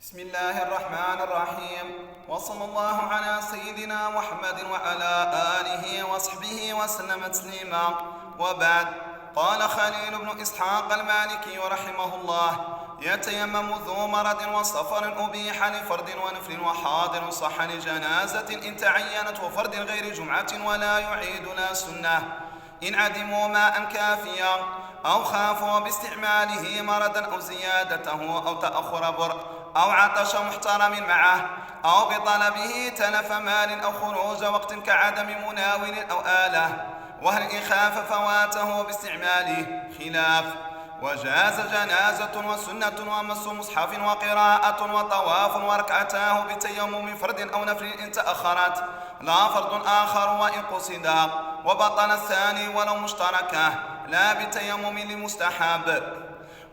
بسم الله الرحمن الرحيم، وصلى الله على سيدنا محمد وعلى آله وصحبه وسلم تسليما، وبعد. قال خليل بن إسحاق المالكي رحمه الله: يتيمم ذو مرض وسفر أبيح لفرد ونفل وحاضر صح لجنازة إن تعينت وفرد غير جمعة ولا يعيد لا سنة إن عدموا ماء كافيا أو خافوا باستعماله مرضا أو زيادته أو تأخر برء أو عطش محترم معه أو بطلبه تلف مال أو خروج وقت كعدم مناول أو آلة. وهل إن خاف فواته باستعماله خلاف. وجاز جنازة وسنة ومس مصحف وقراءة وطواف وركعتاه بتيمم فرد أو نفل إن تأخرت لا فرد آخر وإن قصدا، وبطل الثاني ولو مشتركه لا بتيمم لمستحب.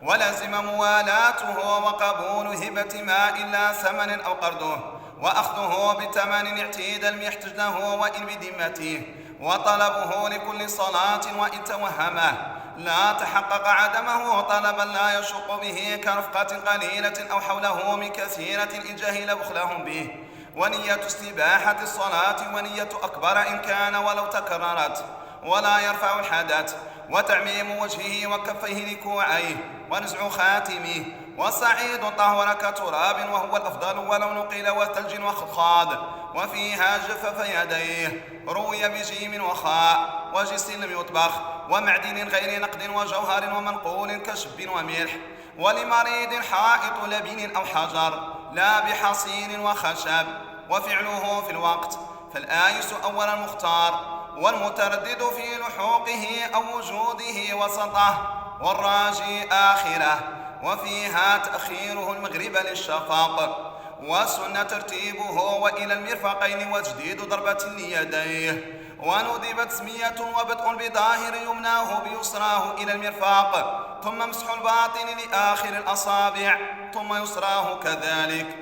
ولزم موالاته وقبول هبة ماء لا ثمن أو قرضه، وأخذه بثمن اعتيدا يحتج له وإن بذمته، وطلبه لكل صلاة وإن توهمه لا تحقق عدمه طلبا لا يشق به كرفقة قليلة أو حوله من كثيرة إن جهل بخلهم به. ونية استباحة الصلاة ونية أكبر إن كان ولو تكررت، ولا يرفع الحدث، وتعميم وجهه وكفيه لكوعيه، ونزع خاتمه، وصعيد طهر كتراب وهو الأفضل ولو نقل وثلج وخضخاض، وفيها جفف يديه روي بجيم وخاء، وجس لم يطبخ، ومعدن غير نقد وجوهر ومنقول كشب وملح. ولمريض حائط لبن أو حجر لا بحصين وخشب، وفعله في الوقت. فالآيس أول المختار، والمتردد في لحوقه أو وجوده وسطه، والراجي آخره، وفيها تأخيره المغرب للشفق. والسنة ترتيبه وإلى المرفقين وتجديد ضربة ليديه. وندب تسمية وبدء بظاهر يمناه بيسراه إلى المرفق، ثم مسح الباطن لآخر الأصابع، ثم يسراه كذلك.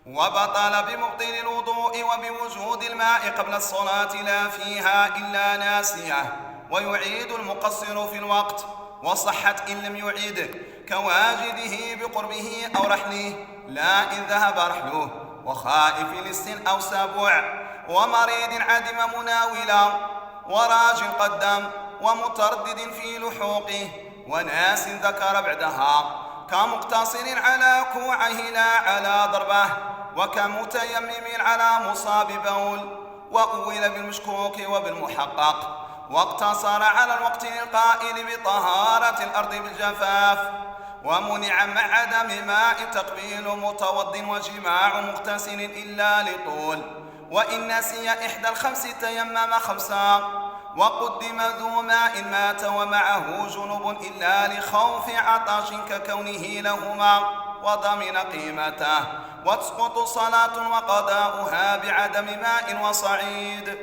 وبطل بمبطل الوضوء وبوجود الماء قبل الصلاة لا فيها إلا ناسية، ويعيد المقصر في الوقت. وصحت إن لم يعيد كواجده بقربه أو رحله لا إن ذهب رحله، وخائف للسن أو سبع، ومريض عدم مناولا، وراج قدم، ومتردد في لحوقه، وناس ذكر بعدها، كمقتصر على كوعه لا على ضربه، وكمتيمم على مصاب بول. وأول بالمشكوك وبالمحقق، واقتصر على الوقت القائل بطهارة الأرض بالجفاف. ومنع مع عدم ماء تقبيل متوض وجماع مغتسل إلا لطول. وإن نسي إحدى الخمس تيمم خمسا. وقدم ذو ماء مات ومعه جنب إلا لخوف عطش ككونه لهما وضمن قيمته، وتسقط صلاة وقضاؤها بعدم ماء وصعيد.